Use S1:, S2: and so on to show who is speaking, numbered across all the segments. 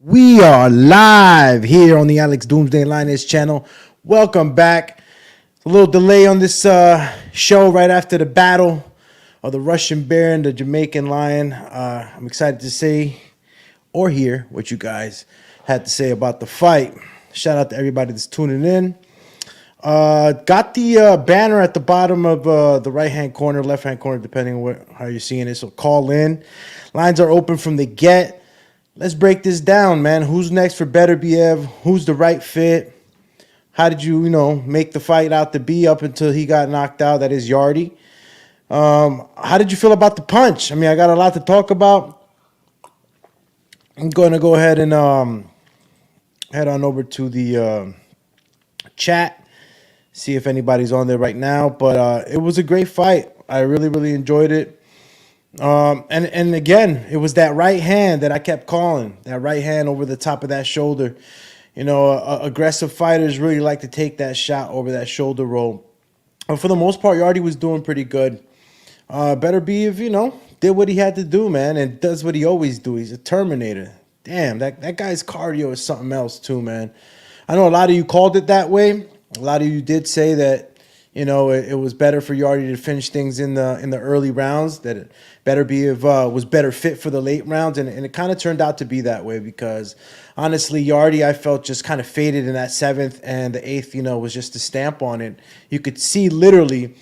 S1: We are live here on the Alex Doomsday Lioness channel. Welcome back. A little delay on this show right after the battle of the Russian Bear and the Jamaican Lion. I'm excited to say or hear what you guys had to say about the fight. Shout out to everybody that's tuning in. Got the banner at the bottom of the right-hand corner, left-hand corner, depending on how you're seeing it. So call in. Lines are open from the get. Let's break this down, man. Who's next for Beterbiev? Who's the right fit? How did you, make the fight out to be up until he got knocked out? That is Yarde. How did you feel about the punch? I mean, I got a lot to talk about. I'm going to go ahead and head on over to the chat, see if anybody's on there right now. But it was a great fight. I really, really enjoyed it. And again, it was that right hand that I kept calling, that right hand over the top of that shoulder. Aggressive fighters really like to take that shot over that shoulder roll. But for the most part, Yarde was doing pretty good. Beterbiev, did what he had to do, man, and does what he always do. He's a Terminator. Damn, that guy's cardio is something else too, man. I know a lot of you called it that way. A lot of you did say that, it was better for Yarde to finish things in the early rounds, that Beterbiev was better fit for the late rounds, and it kind of turned out to be that way because, honestly, Yarde, I felt just kind of faded in that seventh, and the eighth, was just a stamp on it. You could see literally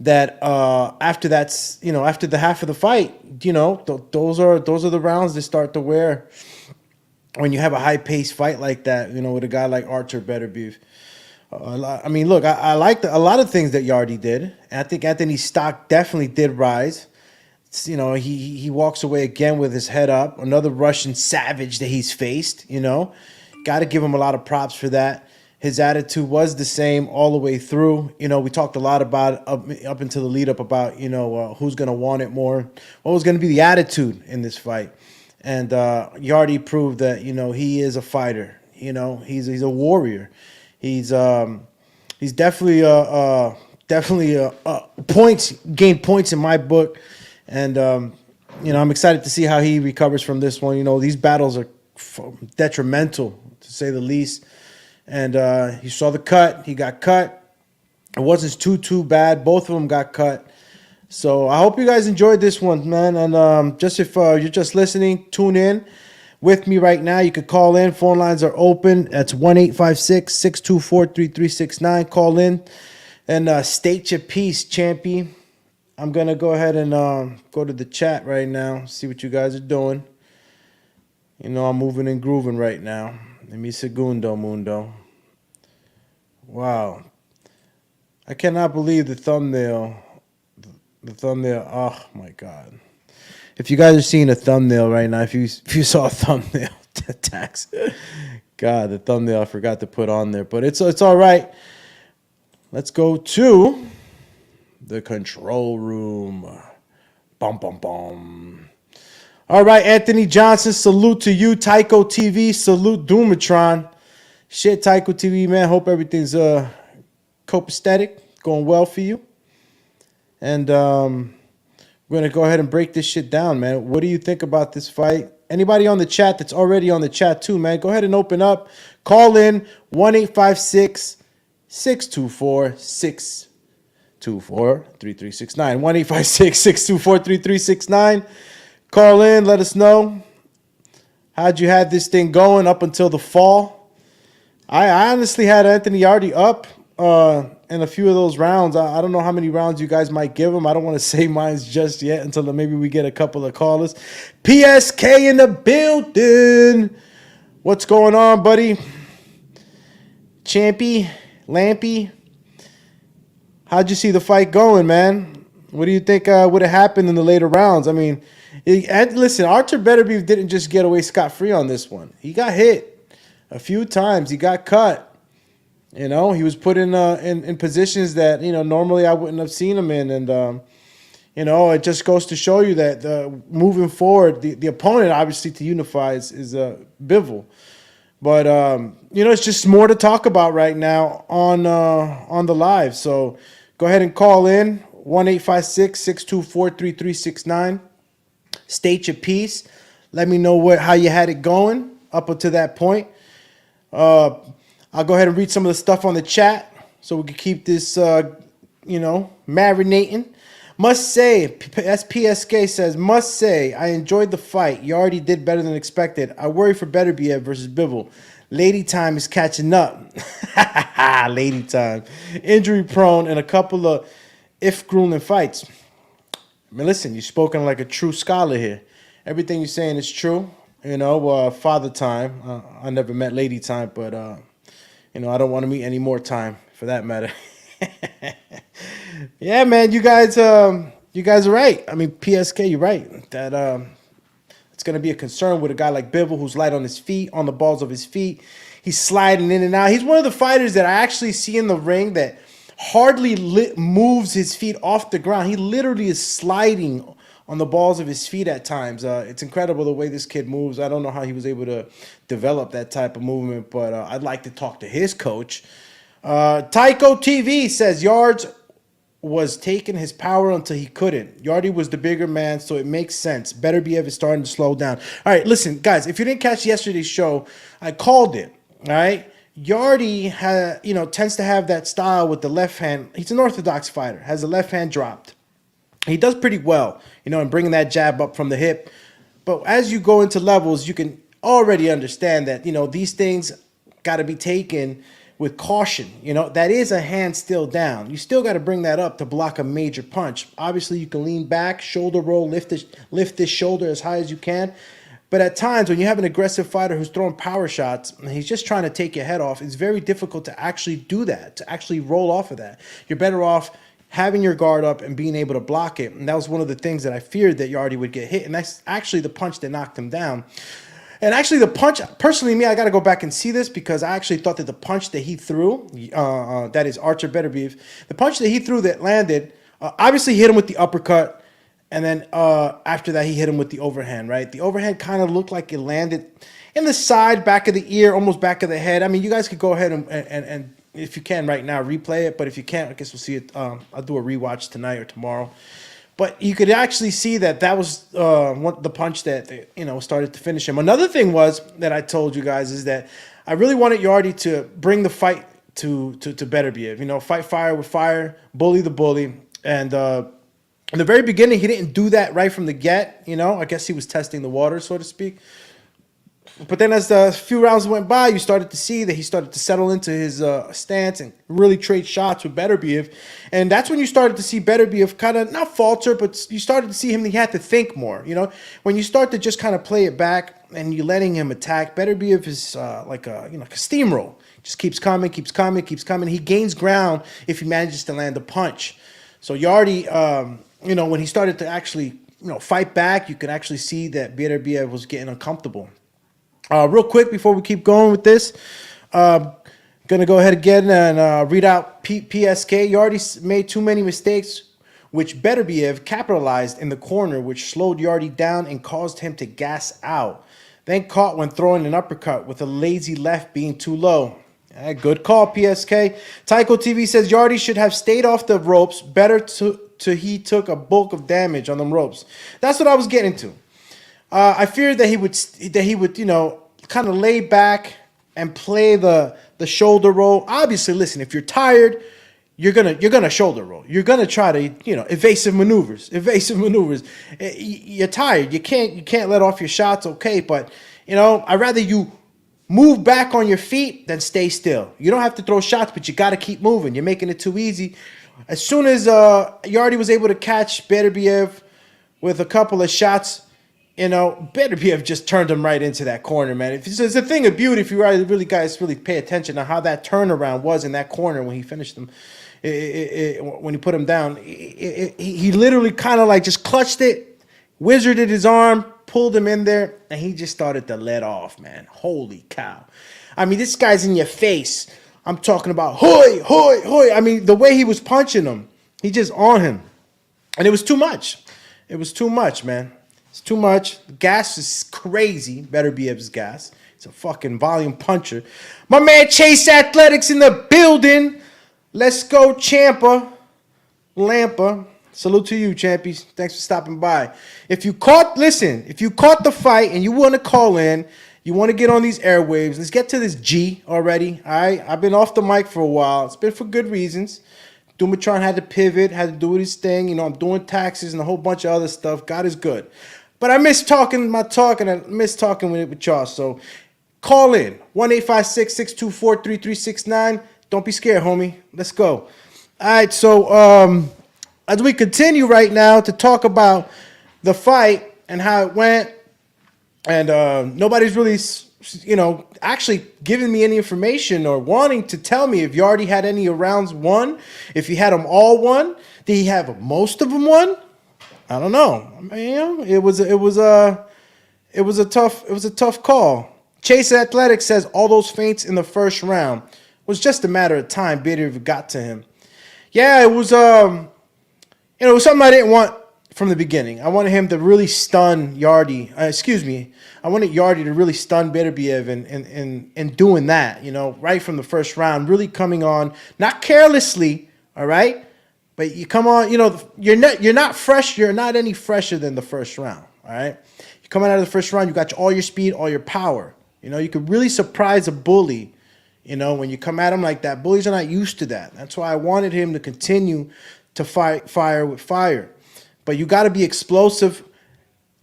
S1: that after that's, after the half of the fight, those are the rounds that start to wear when you have a high-paced fight like that, with a guy like Artur Beterbiev. I mean, look, I liked a lot of things that Yarde did. And I think Anthony's stock definitely did rise. He walks away again with his head up. Another Russian savage that he's faced, Got to give him a lot of props for that. His attitude was the same all the way through. We talked a lot about up until the lead up about, who's going to want it more. What was going to be the attitude in this fight? And Yarde proved that, he is a fighter. He's a warrior. He's definitely gained points in my book, and I'm excited to see how he recovers from this one. These battles are detrimental to say the least, and you saw the cut. He got cut. It wasn't too bad. Both of them got cut. So I hope you guys enjoyed this one, man. And just if you're just listening, tune in with me right now. You could call in. Phone lines are open. That's 1-856-624-3369. Call in and state your piece, champy. I'm going to go ahead and go to the chat right now, see what you guys are doing. I'm moving and grooving right now. Mi segundo mundo. Wow. I cannot believe the thumbnail. The thumbnail. Oh, my God. If you guys are seeing a thumbnail right now, if you saw a thumbnail, tax, God, the thumbnail I forgot to put on there, but it's all right. Let's go to the control room. Bum bum bum. All right, Anthony Johnson, salute to you. Tycho TV, salute Doomatron. Shit, Tycho TV, man. Hope everything's copacetic, going well for you, and we're going to go ahead and break this shit down, man. What do you think about this fight? Anybody on the chat that's already on the chat too, man, go ahead and open up. Call in 1-856-624-3369. 1-856-624-3369. Call in. Let us know. How'd you have this thing going up until the fall? I honestly had Anthony Yarde up in a few of those rounds. I don't know how many rounds you guys might give him. I don't want to say mines just yet until maybe we get a couple of callers. PSK in the building. What's going on, buddy? Champy, Lampy. How'd you see the fight going, man? What do you think would have happened in the later rounds? I mean, listen, Artur Beterbiev didn't just get away scot-free on this one. He got hit a few times. He got cut. He was put in positions that, normally I wouldn't have seen him in. And, it just goes to show you that moving forward, the opponent, obviously, to unify is Bivol. But, it's just more to talk about right now on the live. So go ahead and call in, 1-856-624-3369. State your piece. Let me know how you had it going. up until that point. I'll go ahead and read some of the stuff on the chat so we can keep this, marinating. Must say, SPSK says, must say, I enjoyed the fight. Yarde did better than expected. I worry for Beterbiev versus Bivol. Lady time is catching up. Lady time. Injury prone and a couple of grueling fights. I mean, listen, you're spoken like a true scholar here. Everything you're saying is true. Father time. I never met Lady time, but, I don't want to meet any more time for that matter. Yeah, man, you guys are right. I mean, PSK, you're right. That it's going to be a concern with a guy like Bivol, who's light on his feet, on the balls of his feet. He's sliding in and out. He's one of the fighters that I actually see in the ring that hardly moves his feet off the ground. He literally is sliding on the balls of his feet at times. It's incredible the way this kid moves. I don't know how he was able to develop that type of movement, but I'd like to talk to his coach. Tycho TV says Yarde was taking his power until he couldn't. Yarde was the bigger man, so it makes sense. Beterbiev is starting to slow down. All right, listen, guys, if you didn't catch yesterday's show, I called it, all right? Yarde tends to have that style with the left hand. He's an orthodox fighter, has the left hand dropped. He does pretty well, in bringing that jab up from the hip. But as you go into levels, you can already understand that, these things got to be taken with caution. That is a hand still down. You still got to bring that up to block a major punch. Obviously, you can lean back, shoulder roll, lift this shoulder as high as you can. But at times, when you have an aggressive fighter who's throwing power shots and he's just trying to take your head off, it's very difficult to actually do that, to actually roll off of that. You're better off having your guard up and being able to block it. And that was one of the things that I feared that Yarde would get hit. And that's actually the punch that knocked him down. And actually the punch, personally, I got to go back and see this because I actually thought that the punch that he threw, that is Artur Beterbiev, the punch that he threw that landed, obviously hit him with the uppercut. And then after that, he hit him with the overhand, right? The overhand kind of looked like it landed in the side, back of the ear, almost back of the head. I mean, you guys could go ahead and if you can right now, replay it. But if you can't, I guess we'll see it. I'll do a rewatch tonight or tomorrow. But you could actually see that was the punch that started to finish him. Another thing was that I told you guys is that I really wanted Yarde to bring the fight to Beterbiev. Fight fire with fire, bully the bully. And in the very beginning, he didn't do that right from the get. I guess he was testing the water, so to speak. But then as the few rounds went by, you started to see that he started to settle into his stance and really trade shots with Beterbiev. And that's when you started to see Beterbiev kind of not falter, but you started to see him, he had to think more. When you start to just kind of play it back and you're letting him attack, Beterbiev is like a steamroll. Just keeps coming. He gains ground if he manages to land a punch. So Yarde, when he started to actually, fight back, you could actually see that Beterbiev was getting uncomfortable. Real quick before we keep going with this, gonna go ahead again and read out PSK. Yarde made too many mistakes, which Beterbiev capitalized in the corner, which slowed Yarde down and caused him to gas out. Then caught when throwing an uppercut with a lazy left being too low. Good call, PSK. Tycho TV says Yarde should have stayed off the ropes. Better to he took a bulk of damage on them ropes. That's what I was getting to. I feared that he would, kind of lay back and play the shoulder roll. Obviously, listen, if you're tired, you're gonna shoulder roll. You're gonna try to, evasive maneuvers. You're tired. You can't let off your shots, okay? But I'd rather you move back on your feet than stay still. You don't have to throw shots, but you got to keep moving. You're making it too easy. As soon as Yarde was able to catch Beterbiev with a couple of shots, Beterbiev just turned him right into that corner, man. It's a thing of beauty if you really guys pay attention to how that turnaround was in that corner when he finished him. When he put him down, he literally kind of like just clutched it, wizarded his arm, pulled him in there, and he just started to let off, man. Holy cow. I mean, this guy's in your face. I'm talking about hoy, hoy, hoy. I mean, the way he was punching him, he just on him. And it was too much. It was too much, man. It's too much. The gas is crazy. Beterbiev's gas. It's a fucking volume puncher. My man Chase Athletics in the building. Let's go, Champa. Lampa. Salute to you, champions. Thanks for stopping by. If you caught the fight and you want to call in, You want to get on these airwaves. Let's get to this G already. All right. I've been off the mic for a while. It's been for good reasons. Dumatron had to pivot, had to do his thing. You know, I'm doing taxes and a whole bunch of other stuff. God is good. But I miss talking my talk, and I miss talking with y'all. So call in. 1-856-624-3369. Don't be scared, homie. Let's go. All right. So as we continue right now to talk about the fight and how it went, and nobody's really, actually giving me any information or wanting to tell me if Yarde had any rounds won, if he had them all won. Did he have most of them won? I don't know. I mean, it was a tough call. Chase Athletics says all those feints in the first round was just a matter of time. Beterbiev got to him. Yeah, it was it was something I didn't want from the beginning. I wanted him to really stun Yarde. I wanted Yarde to really stun Beterbiev and doing that, right from the first round, really coming on, not carelessly, all right? But you come on, you're not fresh, you're not any fresher than the first round, all right? You come out of the first round, you got all your speed, all your power. You could really surprise a bully, when you come at him like that. Bullies are not used to that. That's why I wanted him to continue to fight fire with fire. But you got to be explosive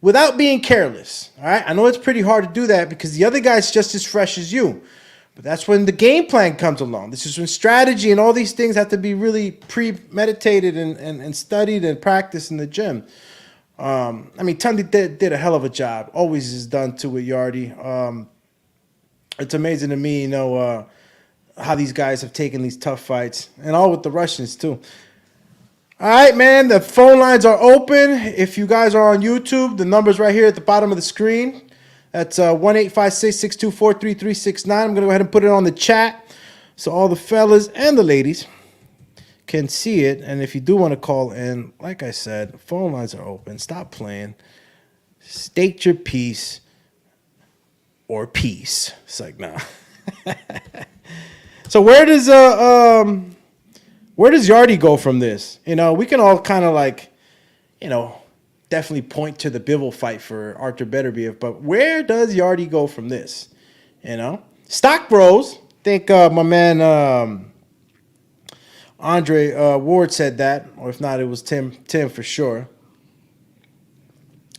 S1: without being careless. All right. I know it's pretty hard to do that because the other guy's just as fresh as you. But that's when the game plan comes along. This is when strategy and all these things have to be really premeditated and studied and practiced in the gym. Tundi did a hell of a job. Always is done to with Yarde. It's amazing to me, how these guys have taken these tough fights, and all with the Russians too. All right, man, the phone lines are open. If you guys are on YouTube, the number's right here at the bottom of the screen. That's 1-856-624-3369. I'm going to go ahead and put it on the chat so all the fellas and the ladies can see it. And if you do want to call in, like I said, phone lines are open. Stop playing. State your piece or peace. It's like, nah. So where does Yarde go from this? We can all kind of definitely point to the Bivol fight for Artur Beterbiev, but where does Yarde go from this? Stock Bros, I think my man Andre Ward said that, or if not, it was Tim for sure.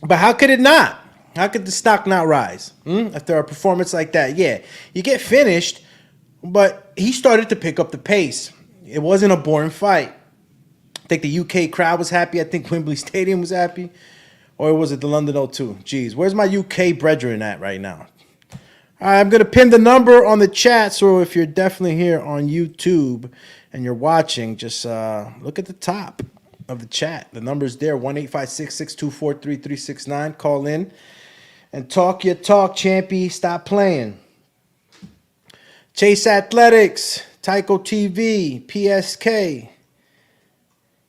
S1: But how could it not? How could the stock not rise after a performance like that? Yeah, you get finished, but he started to pick up the pace. It wasn't a boring fight. I think the UK crowd was happy. I think Wembley Stadium was happy. Or was it the London O2? Jeez, where's my UK brethren at right now? All right, I'm going to pin the number on the chat. So if you're definitely here on YouTube and you're watching, just look at the top of the chat. The number's there, 1-856-624-3369. Call in and talk your talk, champy. Stop playing. Chase Athletics, Tyco TV, PSK.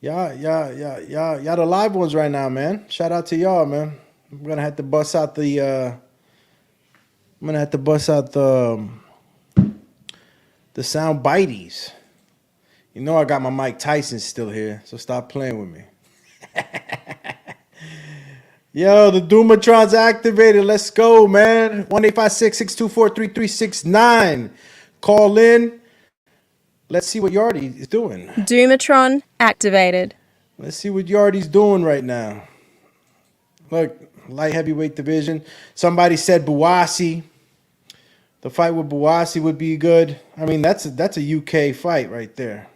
S1: Y'all the live ones right now, man. Shout out to y'all, man. I'm gonna have to bust out the sound biteys. I got my Mike Tyson still here, so stop playing with me. Yo, the Dumatron's activated. Let's go, man. 1-856-624-3369. Call in. Let's see what Yarde is doing.
S2: Dumatron activated.
S1: Let's see what Yarde's doing right now. Look, light heavyweight division. Somebody said Bouassi. The fight with Bouassi would be good. That's a UK fight right there.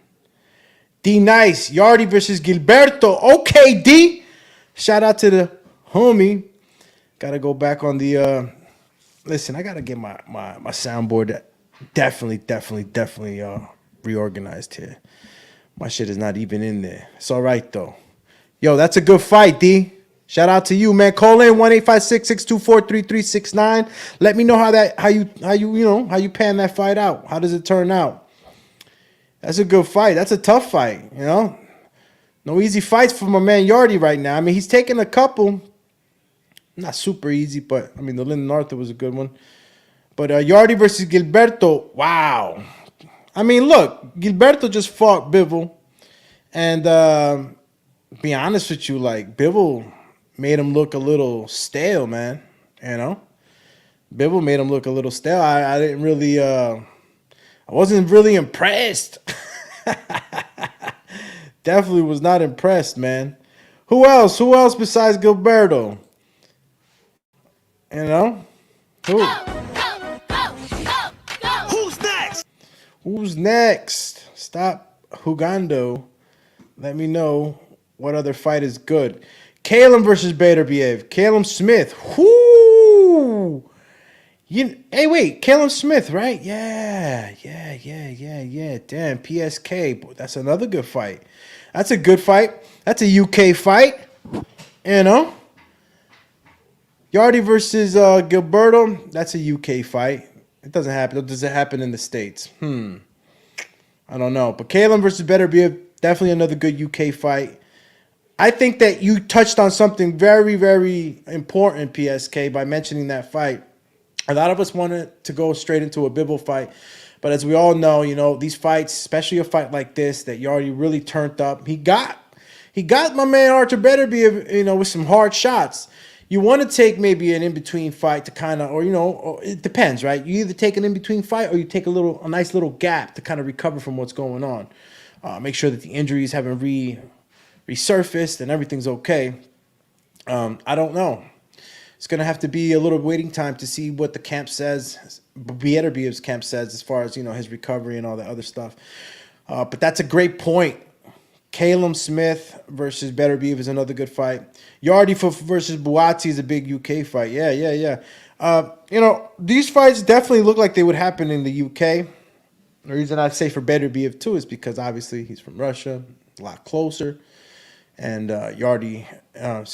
S1: D Nice, Yarde versus Gilberto. Okay, D. Shout out to the homie. Gotta go back on the listen, I gotta get my soundboard definitely reorganized here. My shit is not even in there. It's all right though. Yo, that's a good fight, D. Shout out to you, man. Call in 1-856-624-3369. Let me know how you pan that fight out. How does it turn out? That's a good fight. That's a tough fight, No easy fights for my man Yarde right now. He's taking a couple. Not super easy, but the Lyndon Arthur was a good one. But Yarde versus Gilberto, wow. Look, Gilberto just fought Bivol. And be honest with you, Bivol made him look a little stale, man. Bibble made him look a little stale. I didn't really, I wasn't really impressed. Definitely was not impressed, man. Who else? Who else besides Gilberto? You know? Who?
S3: Who's next?
S1: Who's next? Stop Hugando. Let me know what other fight is good. Caleb versus Beterbiev. Caleb Smith. Whoo! Hey, wait. Caleb Smith, right? Yeah. Damn, PSK. Boy, that's another good fight. That's a good fight. That's a UK fight. You know? Yarde versus Gilberto. That's a UK fight. It doesn't happen. Does it happen in the States? I don't know. But Caleb versus Beterbiev, definitely another good UK fight. I think that you touched on something very, very important, PSK, by mentioning that fight. A lot of us wanted to go straight into a Bibble fight. But as we all know, you know, these fights, especially a fight like this that Yarde really turned up, he got my man Artur Beterbiev, you know, with some hard shots. You want to take maybe an in-between fight to kind of, or, you know, it depends, right? You either take an in-between fight or you take a nice little gap to kind of recover from what's going on. Make sure that the injuries haven't resurfaced and everything's okay. I don't know. It's going to have to be a little waiting time to see what the camp says, Beterbiev's camp says, as far as, you know, his recovery and all that other stuff. But that's a great point. Caleb Smith versus Beterbiev is another good fight. Yarde versus Buatsi is a big UK fight. Yeah. You know, these fights definitely look like they would happen in the UK. The reason I say for Beterbiev too is because obviously he's from Russia, a lot closer. And Yarde, and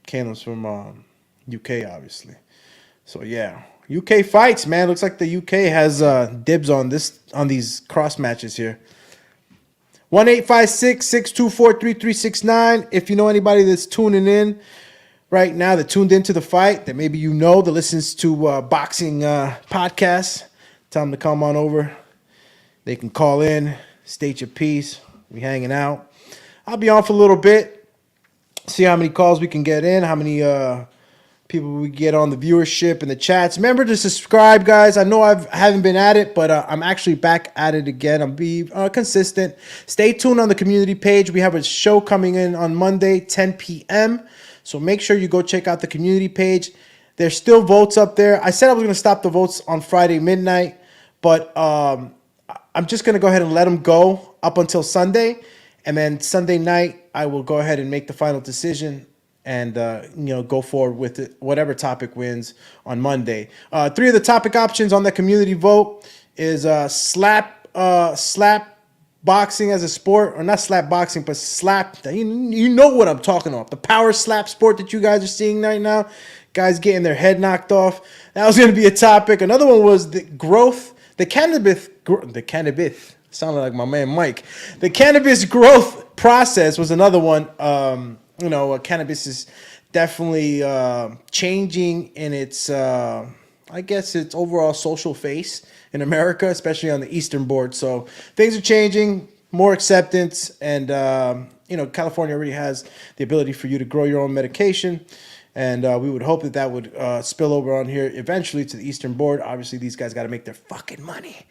S1: Caleb's from UK, obviously. So yeah, UK fights, man. Looks like the UK has dibs on these cross matches here. 1-856-624-3369. If you know anybody that's tuning in right now, that tuned into the fight, that maybe you know, that listens to boxing podcasts, tell them to come on over. They can call in, state your piece. We hanging out. I'll be on for a little bit. See how many calls we can get in, how many people we get on the viewership and the chats. Remember to subscribe, guys. I know I haven't been at it, but I'm actually back at it again. I'm being consistent. Stay tuned on the community page. We have a show coming in on Monday, 10 p.m. So make sure you go check out the community page. There's still votes up there. I said I was going to stop the votes on Friday midnight, but I'm just going to go ahead and let them go up until Sunday. And then Sunday night, I will go ahead and make the final decision and go forward with it, whatever topic wins on Monday. 3 of the topic options on the community vote is slap boxing as a sport, or not slap boxing, but slap. You know what I'm talking about. The power slap sport that you guys are seeing right now. Guys getting their head knocked off. That was going to be a topic. Another one was the growth, the cannabis. Sounded like my man Mike. The cannabis growth process was another one. Cannabis is definitely changing in its, its overall social face in America, especially on the Eastern board. So things are changing, more acceptance, and California already has the ability for you to grow your own medication. And we would hope that would spill over on here eventually to the Eastern board. Obviously, these guys got to make their fucking money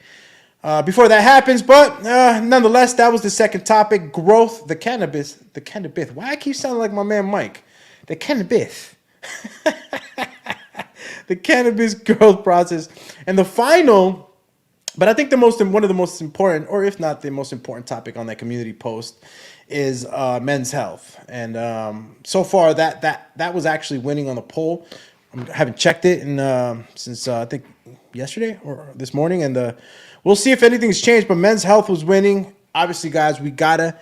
S1: before that happens. But nonetheless, that was the second topic, growth, the cannabis. Why I keep sounding like my man Mike? The cannabis. The cannabis growth process. And the final, but I think one of the most important, or if not the most important topic on that community post is men's health. And so far that was actually winning on the poll. I haven't checked it since I think yesterday or this morning, and we'll see if anything's changed. But men's health was winning. Obviously, guys, we gotta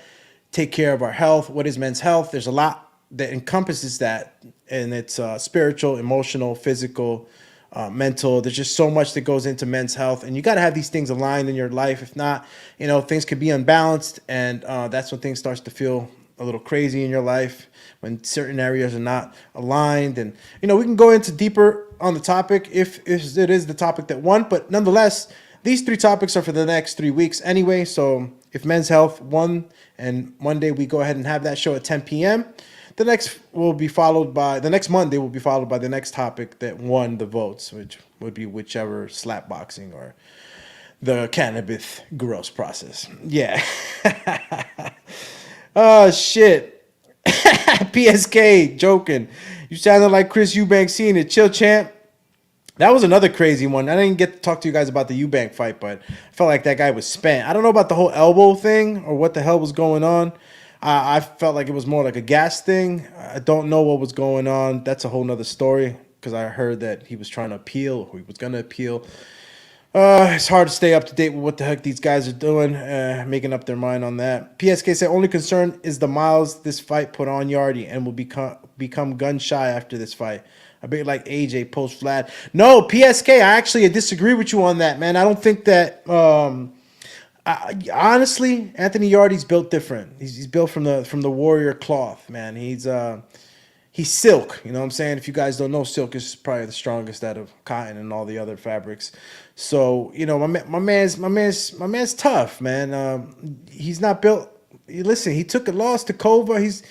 S1: take care of our health. What is men's health? There's a lot that encompasses that, and it's spiritual, emotional, physical, mental. There's just so much that goes into men's health, and you got to have these things aligned in your life. If not, things could be unbalanced, and that's when things starts to feel a little crazy in your life, when certain areas are not aligned. And we can go into deeper on the topic if it is the topic that won, but nonetheless, these 3 topics are for the next 3 weeks anyway. So if men's health won, and Monday we go ahead and have that show at 10 p.m., the next Monday will be followed by the next topic that won the votes, which would be whichever slap boxing or the cannabis gross process. Yeah. Oh shit. PSK joking. You sounded like Chris Eubank Sr. Chill champ. That was another crazy one. I didn't get to talk to you guys about the Eubank fight, but I felt like that guy was spent. I don't know about the whole elbow thing or what the hell was going on. I felt like it was more like a gas thing. I don't know what was going on. That's a whole nother story because I heard that he was trying to appeal or he was going to appeal. It's hard to stay up to date with what the heck these guys are doing, making up their mind on that. PSK said, only concern is the miles this fight put on Yarde and will become gun shy after this fight. A bit like AJ post Vlad. No, PSK, I actually disagree with you on that, man. I don't think that. Honestly, Anthony Yarde's built different. He's built from the warrior cloth, man. He's silk. You know what I'm saying? If you guys don't know, silk is probably the strongest out of cotton and all the other fabrics. So you know, my man's tough, man. He's not built. Listen, he took a loss to Kova.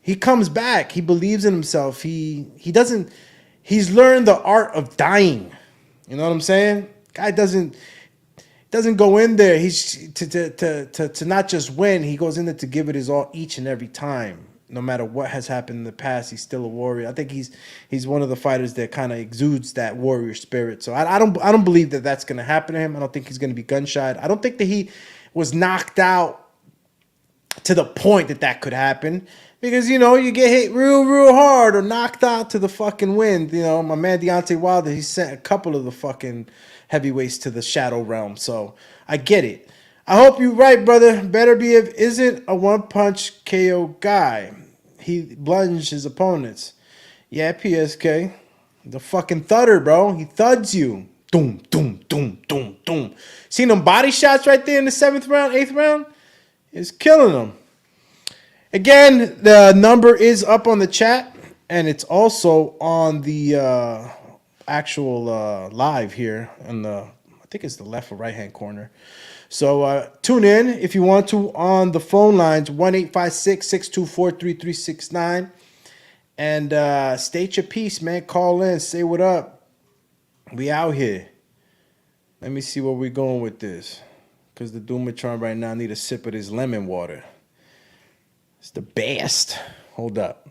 S1: He comes back. He believes in himself. He doesn't. He's learned the art of dying. You know what I'm saying? Guy doesn't go in there. He's to not just win. He goes in there to give it his all each and every time. No matter what has happened in the past, he's still a warrior. I think he's one of the fighters that kind of exudes that warrior spirit. So I don't believe that that's going to happen to him. I don't think he's going to be gun shy. I don't think that he was knocked out to the point that could happen. Because, you know, you get hit real hard or knocked out to the fucking wind. You know, my man Deontay Wilder, he sent a couple of the fucking heavyweights to the shadow realm. So I get it. I hope you're right, brother. Beterbiev isn't a one-punch KO guy. He bludgeons his opponents. Yeah, PSK. The fucking thudder, bro. He thuds you. Doom, doom, doom, doom, doom. Seen them body shots right there in the 7th round, 8th round? It's killing them. Again, the number is up on the chat, and it's also on the actual live here in the, I think it's the left or right-hand corner. So tune in if you want to on the phone lines, 1-856-624-3369. And state your piece, man. Call in. Say what up. We out here. Let me see where we're going with this. Because the Doomatron right now need a sip of this lemon water. It's the best. Hold up.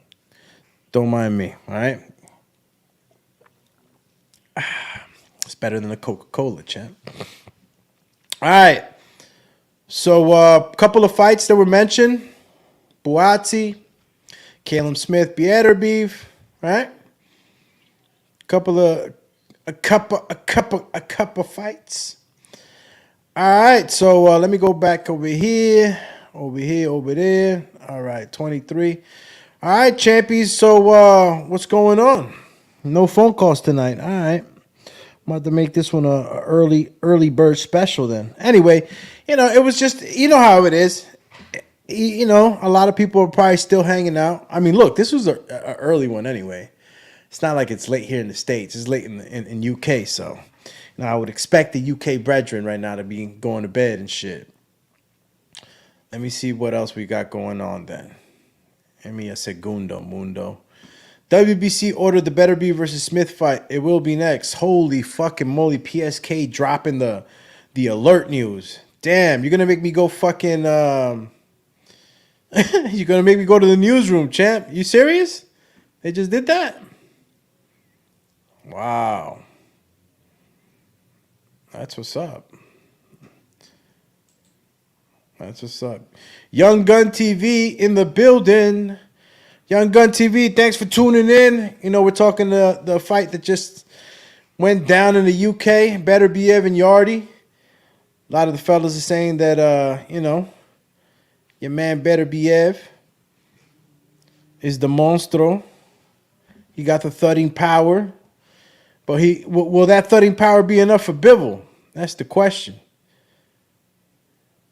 S1: Don't mind me, all right? It's better than a Coca-Cola, champ. All right. So a couple of fights that were mentioned. Buatsi, Caleb Smith, Beterbiev, right? A couple fights. All right. So let me go back over here, over there. All right, 23. All right, champions. So what's going on? No phone calls tonight. All right. I'm about to make this one a early bird special then. Anyway, you know, it was just, you know how it is. You know, a lot of people are probably still hanging out. I mean, look, this was an early one anyway. It's not like it's late here in the States. It's late in UK, so you know, I would expect the UK brethren right now to be going to bed and shit. Let me see what else we got going on then. Emi a segundo, mundo. WBC ordered the Beterbiev versus Smith fight. It will be next. Holy fucking moly. PSK dropping the alert news. Damn, you're going to make me go fucking... you're going to make me go to the newsroom, champ. You serious? They just did that? Wow. That's what's up. That's what's up. Young Gun TV in the building. Young Gun TV, thanks for tuning in. You know, we're talking the fight that just went down in the UK, Beterbiev and Yarde. A lot of the fellas are saying that, you know, your man Beterbiev is the monstro. He got the thudding power. But will that thudding power be enough for Bivol? That's the question.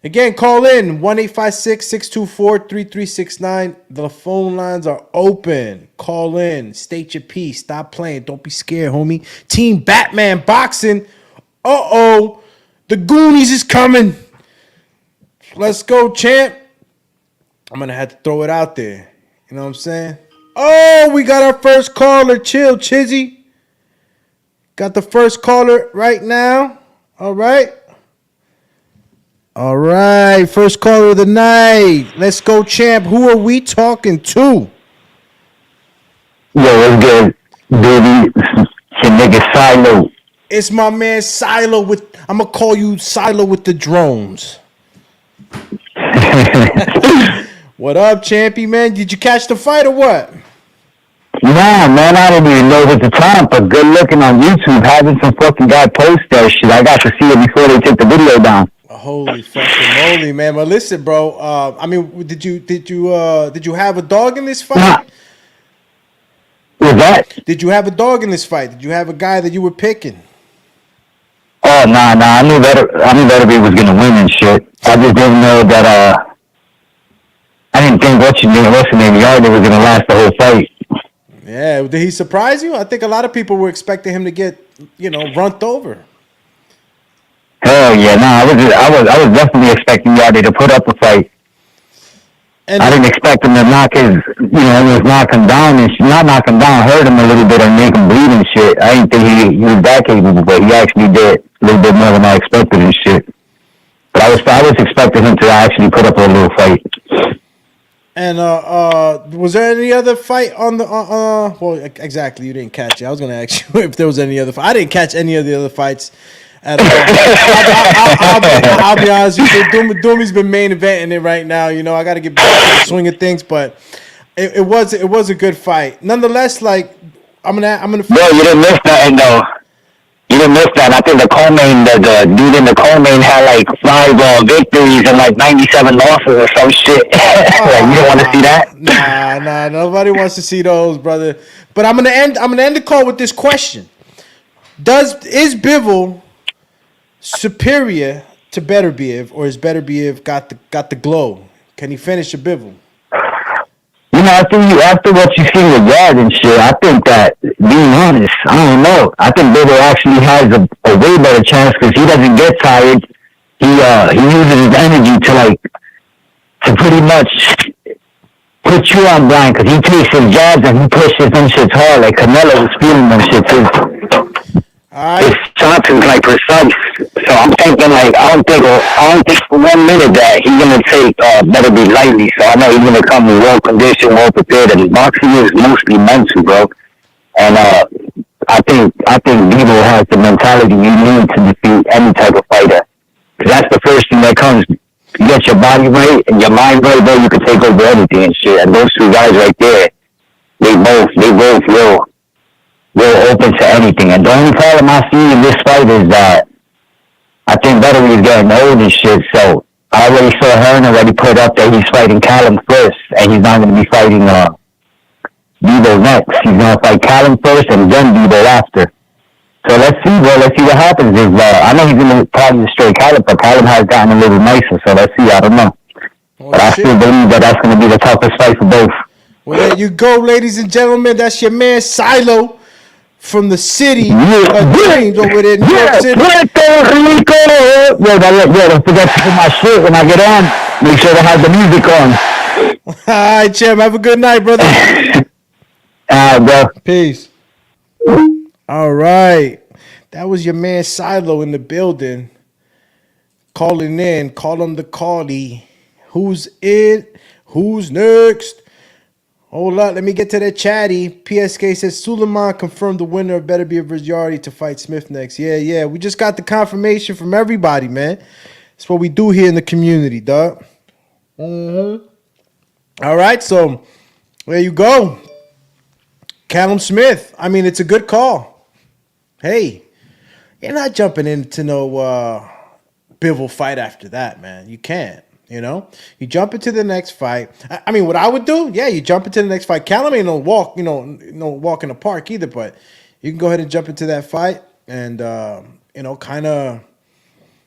S1: Again, call in 1-856-624-3369. The phone lines are open. Call in. State your piece. Stop playing. Don't be scared, homie. Team Batman Boxing. Uh-oh. The Goonies is coming. Let's go, champ. I'm going to have to throw it out there. You know what I'm saying? Oh, we got our first caller. Chill, Chizzy. Got the first caller right now. All right. All right. First caller of the night. Let's go, champ. Who are we talking to?
S3: Yo, what's good, baby? It's your nigga Silo.
S1: It's my man Silo with. I'm gonna call you Silo with the drones. What up, champy man? Did you catch the fight or what?
S3: Nah, man, I didn't even know at the time, but good looking on YouTube, having some fucking guy post that shit. I got to see it before they took the video down.
S1: Holy fucking moly, man! But listen, bro. I mean, did you have a dog in this fight?
S3: Nah. What's that?
S1: Did you have a dog in this fight? Did you have a guy that you were picking?
S3: Oh, nah. I knew Beterbiev was gonna win and shit. I just didn't know that. I didn't think what's his name, Yarde was gonna last the whole fight.
S1: Yeah, did he surprise you? I think a lot of people were expecting him to get, runned over.
S3: Hell yeah, nah. I was definitely expecting Yarde to put up a fight.
S1: And
S3: I didn't expect him to knock knock him down and not knock him down, hurt him a little bit and make him bleed and shit. I didn't think he was that capable, but he actually did a little bit more than I expected and shit. But I was expecting him to actually put up a little fight.
S1: And was there any other fight on the well, exactly, you didn't catch it. I was gonna ask you if there was any other fight. I didn't catch any of the other fights at all. I'll be honest with you. Doomy's been main eventing it right now. I got to get back to the swing of things, but it was a good fight. Nonetheless, like I'm gonna.
S3: Bro, you didn't miss nothing though. You didn't miss that. I think the dude in the co-main had like 5 victories and like 97 losses or some shit. Like, you don't want to see that?
S1: Nah. Nobody wants to see those, brother. But I'm gonna end the call with this question: Is Bivol superior to Beterbiev, or is Beterbiev got the glow? Can he finish a Bivol?
S3: After what you see with Yarde and shit, I think that, being honest, I don't know. I think Bivol actually has a way better chance because he doesn't get tired. He uses his energy to pretty much put you on blind because he takes his jabs and he pushes them shits hard. Like Canelo was feeling them shits. His shots is like precise. So I'm thinking I don't think for 1 minute that he's gonna take Beterbiev lightly. So I know he's gonna come well conditioned, well prepared. And his boxing is mostly mental, bro. And I think Bivol has the mentality you need to defeat any type of fighter. Cause that's the first thing that comes. You get your body right and your mind right, bro. You can take over everything and shit. And those 2 guys right there, they both real open to anything. And the only problem I see in this fight is that I think Beterbiev is getting old and shit. So I already saw Hearn already put up that he's fighting Callum first, and he's not going to be fighting Bivol next. He's going to fight Callum first and then Bivol after. So let's see, bro. Let's see what happens. I know he's going to probably destroy Callum, but Callum has gotten a little nicer. So let's see. I don't know. But I still believe that that's going to be the toughest fight for both.
S1: Well, there you go, ladies and gentlemen. That's your man Silo from the city of dreams over there in New York City.
S3: Puerto Rico. Don't forget to put my shit when I get on. Make sure to have the music on.
S1: All right, champ. Have a good night, brother.
S3: All right, bro.
S1: Peace. All right. That was your man Silo in the building. Calling in. Call him the callie. Who's it? Who's next? Hold up, let me get to that chatty. PSK says Suleiman confirmed the winner of Beterbiev versus Yarde to fight Smith next. Yeah. We just got the confirmation from everybody, man. That's what we do here in the community, dog. All right, so there you go. Callum Smith. I mean, it's a good call. Hey, you're not jumping into no Bivol fight after that, man. You can't. You jump into the next fight. I mean, what I would do, you jump into the next fight. Callum ain't no walk, no walk in the park either, but you can go ahead and jump into that fight and, kind of, I'm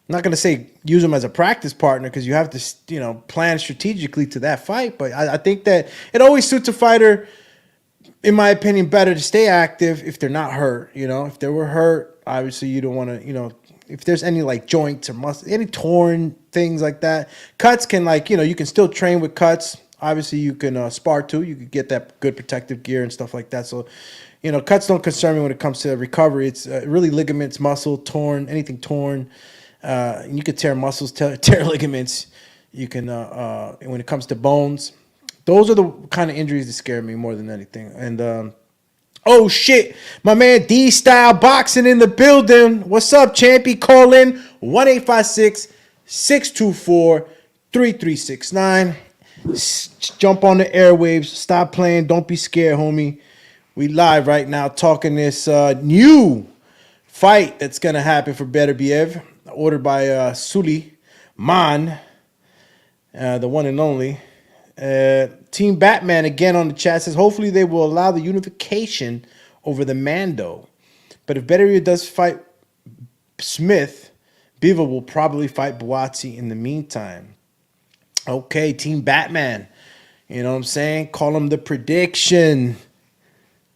S1: not going to say use him as a practice partner because you have to, plan strategically to that fight. But I think that it always suits a fighter, in my opinion, better to stay active if they're not hurt. If they were hurt, obviously you don't want to, if there's any like joints or muscle, any torn things like that, cuts can you can still train with cuts. Obviously, you can spar too. You could get that good protective gear and stuff like that. So, cuts don't concern me when it comes to recovery. It's really ligaments, muscle, torn, anything torn. You could tear muscles, tear ligaments. You can, when it comes to bones, those are the kind of injuries that scare me more than anything. And, oh, shit. My man D-Style Boxing in the building. What's up, champy? Call in 1-856-624-3369. Jump on the airwaves. Stop playing. Don't be scared, homie. We live right now talking this new fight that's going to happen for Beterbiev, ordered by Suleiman, the one and only. Team Batman again on the chat says, hopefully they will allow the unification over the Mando. But if Beterbiev does fight Smith, Biva will probably fight Buatsi in the meantime. Okay, Team Batman. You know what I'm saying? Call him the prediction.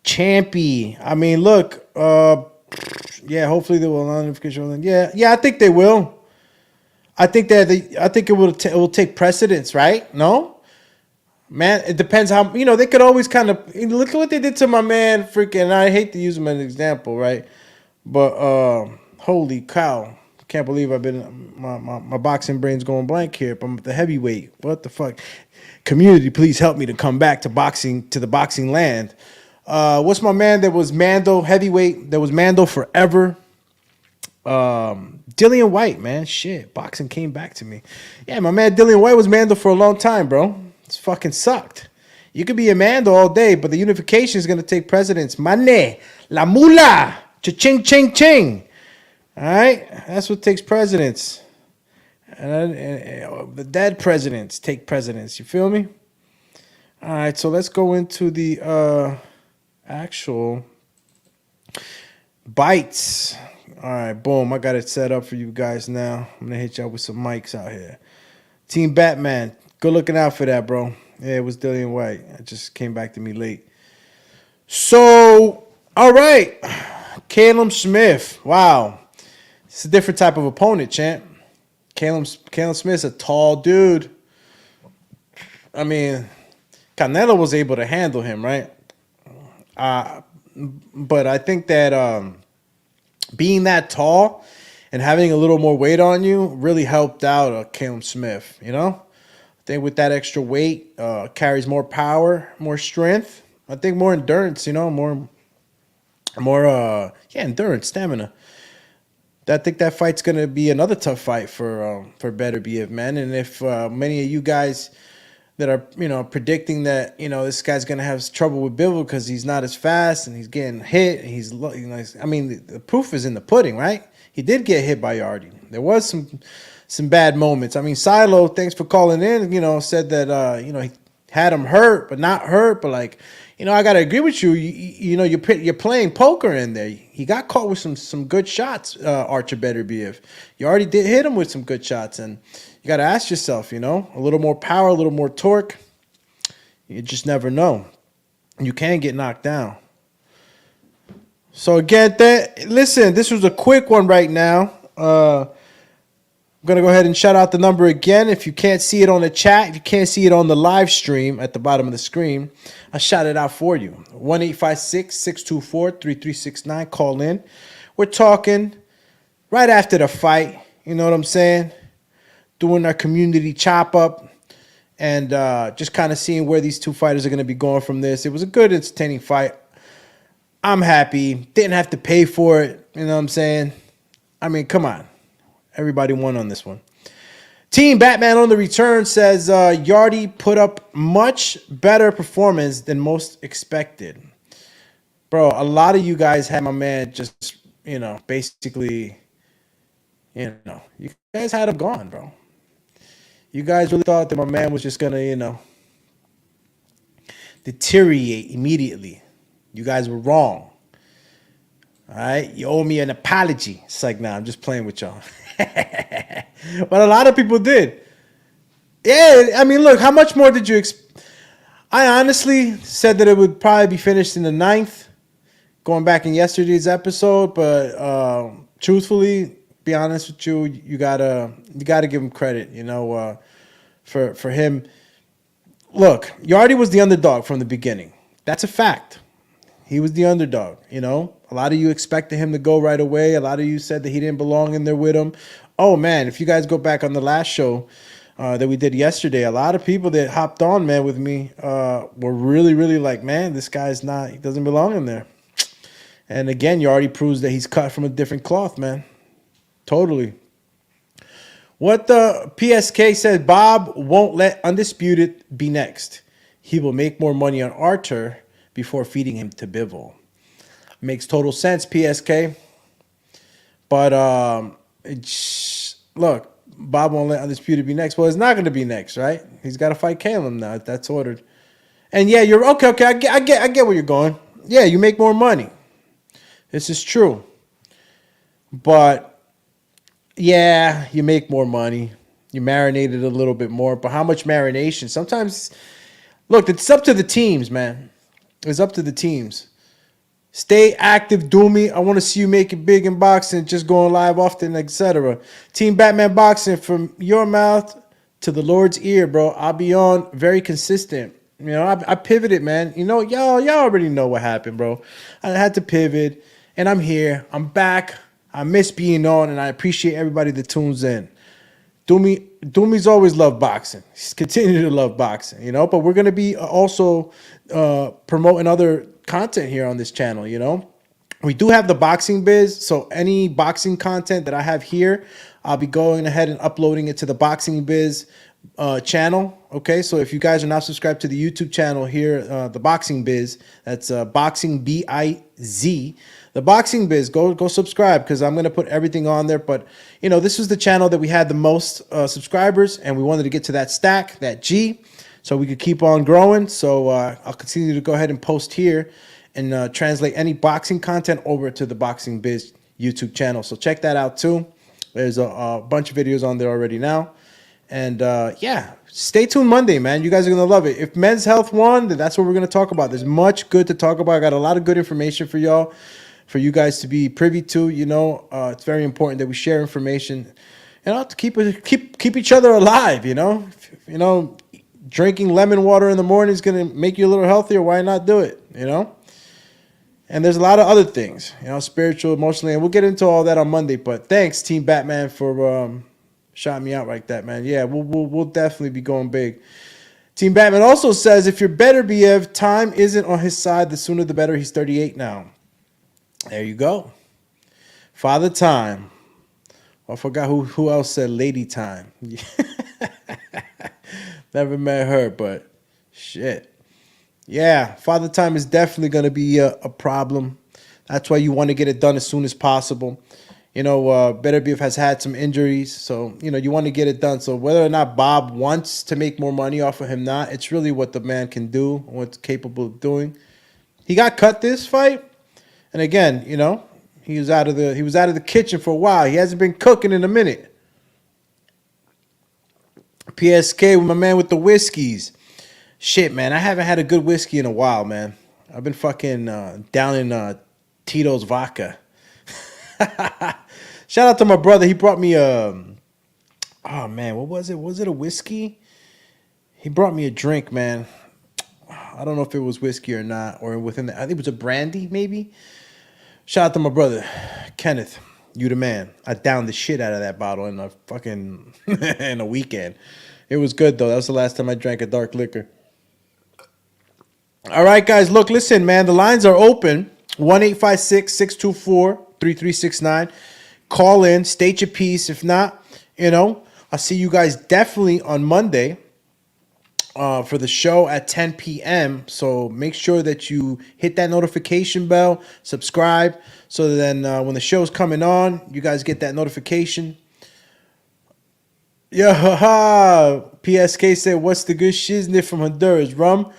S1: Champy. I mean, look. Yeah, hopefully they will allow unification. Yeah, I think they will. I think it will take precedence, right? No? Man, it depends how, they could always kind of, look at what they did to my man freaking, I hate to use him as an example, right? But, holy cow. Can't believe I've been, my boxing brain's going blank here, but I'm the heavyweight. What the fuck? Community, please help me to come back to the boxing land. What's my man that was Mando heavyweight, that was Mando forever? Dillian White, man. Shit, boxing came back to me. Yeah, my man Dillian White was Mando for a long time, bro. It's fucking sucked. You could be a Mando all day, but the unification is going to take precedence. Mane, la mula, cha-ching, ching, ching. All right? That's what takes precedence. And the dead presidents take precedence. You feel me? All right, so let's go into the actual bites. All right, boom. I got it set up for you guys now. I'm going to hit y'all with some mics out here. Team Batman, good looking out for that, bro. Yeah, it was Dillian White. It just came back to me late. So, all right. Caleb Smith. Wow. It's a different type of opponent, champ. Caleb Smith's a tall dude. I mean, Canelo was able to handle him, right? But I think that being that tall and having a little more weight on you really helped out Caleb Smith, I think with that extra weight, carries more power, more strength. I think more endurance, more endurance, stamina. I think that fight's going to be another tough fight for Beterbiev, man. And if many of you guys that are, predicting that, this guy's going to have trouble with Bivol because he's not as fast and he's getting hit. The proof is in the pudding, right? He did get hit by Yarde. There was some bad moments. I mean, Silo, thanks for calling in, said that, he had him hurt, but not hurt. But I got to agree with you. You're playing poker in there. He got caught with some good shots, Archer Beterbiev. You already did hit him with some good shots. And you got to ask yourself, a little more power, a little more torque. You just never know. You can get knocked down. So again, listen, this was a quick one right now. I'm going to go ahead and shout out the number again. If you can't see it on the chat, if you can't see it on the live stream at the bottom of the screen, I'll shout it out for you. 1-856-624-3369. Call in. We're talking right after the fight. You know what I'm saying? Doing our community chop up and just kind of seeing where these two fighters are going to be going from this. It was a good, entertaining fight. I'm happy. Didn't have to pay for it. You know what I'm saying? I mean, come on. Everybody won on this one. Team Batman on the return says Yarde put up much better performance than most expected. Bro, a lot of you guys had my man just, basically, you guys had him gone, bro. You guys really thought that my man was just going to, deteriorate immediately. You guys were wrong. All right? You owe me an apology. It's like, nah, I'm just playing with y'all. But a lot of people did. Yeah, I mean, look, how much more did you I honestly said that it would probably be finished in the 9th, going back in yesterday's episode, but truthfully, be honest with you, you gotta give him credit, for him look, Yarde was the underdog from the beginning. That's a fact. He was the underdog, you know. A lot of you expected him to go right away. A lot of you said that he didn't belong in there with him. Oh, man, if you guys go back on the last show that we did yesterday, a lot of people that hopped on, man, with me were really, really like, man, this guy's not, he doesn't belong in there. And again, Yarde proves that he's cut from a different cloth, man. Totally. What the PSK said, Bob won't let Undisputed be next. He will make more money on Arthur before feeding him to Bivol. Makes total sense, PSK. But look, Bob won't let Undisputed be next. Well, it's not going to be next, right? He's got to fight Caleb now. That's ordered. And yeah, you're okay. I get where you're going. Yeah, you make more money. This is true. But yeah, you make more money. You marinate it a little bit more. But how much marination? Sometimes, look, it's up to the teams, man. It's up to the teams. Stay active, Doomy. I want to see you make it big in boxing, just going live often, etc. Team Batman Boxing, from your mouth to the Lord's ear, bro. I'll be on very consistent. You know, I pivoted, man. You know, y'all already know what happened, bro. I had to pivot, and I'm here. I'm back. I miss being on, and I appreciate everybody that tunes in. Doomy's always loved boxing. He's continued to love boxing, you know. But we're going to be also promoting other content here on this channel, you know. We do have the boxing biz, so any boxing content that I have here, I'll be going ahead and uploading it to the boxing biz channel. Okay, so if you guys are not subscribed to the YouTube channel here, the boxing biz, that's boxing BIZ, the boxing biz, go subscribe, because I'm going to put everything on there. But you know, this was the channel that we had the most subscribers, and we wanted to get to that stack, that G, so we could keep on growing. So I'll continue to go ahead and post here and translate any boxing content over to the boxing biz YouTube channel. So check that out too. There's a bunch of videos on there already now. And yeah, stay tuned Monday, man. You guys are going to love it. If men's health won, then that's what we're going to talk about. There's much good to talk about. I got a lot of good information for y'all, for you guys to be privy to. You know, it's very important that we share information, you know, to keep each other alive. You know, drinking lemon water in the morning is going to make you a little healthier. Why not do it? You know. And there's a lot of other things, you know, spiritual, emotionally, and we'll get into all that on Monday. But thanks, Team Batman, for shouting me out like that, man. Yeah, we'll definitely be going big. Team Batman also says, if you're Beterbiev, time isn't on his side. The sooner the better. He's 38 now. There you go. Father Time. I forgot who else said Lady Time. Never met her, but shit. Yeah, Father Time is definitely going to be a problem. That's why you want to get it done as soon as possible. You know, Beterbiev has had some injuries, so, you know, you want to get it done. So whether or not Bob wants to make more money off of him, not, it's really what the man can do, what's capable of doing. He got cut this fight, and again, you know, he was out of the kitchen for a while. He hasn't been cooking in a minute. PSK with my man with the whiskeys. Shit, man, I haven't had a good whiskey in a while, man. I've been fucking down in Tito's vodka. Shout out to my brother. He brought me oh man, what was it? Was it a whiskey? He brought me a drink, man. I don't know if it was whiskey or not, or within the, I think it was a brandy, maybe. Shout out to my brother, Kenneth. You the man. I downed the shit out of that bottle in a fucking in a weekend. It was good though. That was the last time I drank a dark liquor. All right, guys. Look, listen, man. The lines are open. 1-856-624-3369. Call in. State your piece. If not, you know, I'll see you guys definitely on Monday for the show at 10 p.m. So make sure that you hit that notification bell, subscribe, so then when the show's coming on, you guys get that notification. Yeah, haha. PSK said, what's the good shiznit from Honduras? Rum?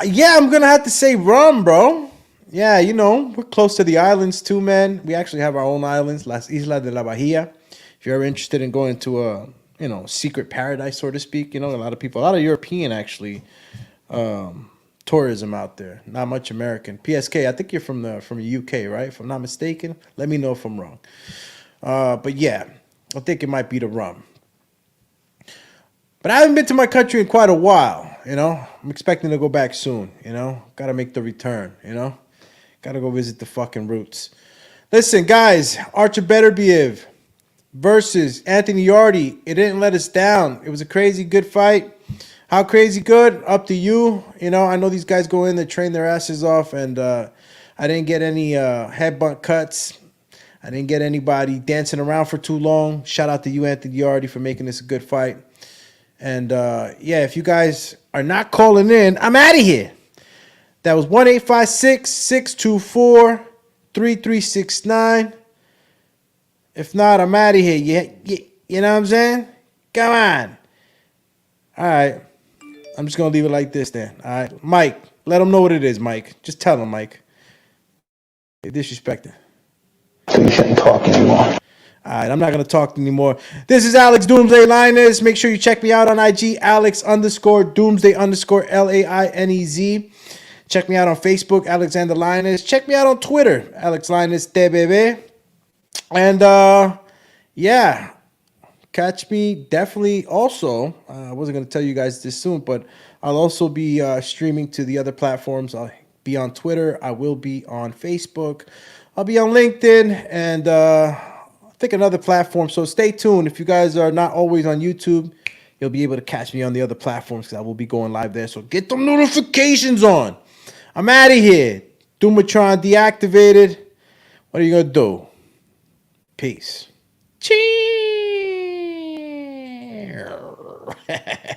S1: Yeah, I'm going to have to say rum, bro. Yeah, you know, we're close to the islands too, man. We actually have our own islands, Las Islas de la Bahia. If you're ever interested in going to a, you know, secret paradise, so to speak, you know, a lot of European, actually, tourism out there. Not much American. PSK, I think you're from the UK, right? If I'm not mistaken. Let me know if I'm wrong. But yeah, I think it might be the rum. But I haven't been to my country in quite a while, you know. I'm expecting to go back soon, you know. Got to make the return, you know. Got to go visit the fucking roots. Listen, guys, Archer Beterbiev versus Anthony Yarde. It didn't let us down. It was a crazy good fight. How crazy good? Up to you. You know, I know these guys go in, they train their asses off, and I didn't get any headbutt cuts. I didn't get anybody dancing around for too long. Shout out to you, Anthony Yarde, for making this a good fight. And, yeah, if you guys are not calling in, I'm out of here. That was 1-856-624-3369. If not, I'm out of here. You know what I'm saying? Come on. All right. I'm just going to leave it like this then. All right. Mike, let them know what it is, Mike. Just tell them, Mike. You're disrespecting.
S3: So you shouldn't talk anymore.
S1: All right, I'm not going to talk anymore. This is Alex Doomsday Linus. Make sure you check me out on IG, Alex_Doomsday_LAINEZ. Check me out on Facebook, Alexander Linus. Check me out on Twitter, Alex Linus TBB. And, yeah, catch me definitely also. I wasn't going to tell you guys this soon, but I'll also be streaming to the other platforms. I'll be on Twitter. I will be on Facebook. I'll be on LinkedIn and I think another platform. So stay tuned. If you guys are not always on YouTube, you'll be able to catch me on the other platforms because I will be going live there. So get them notifications on. I'm out of here. Doomatron deactivated. What are you going to do? Peace. Cheers.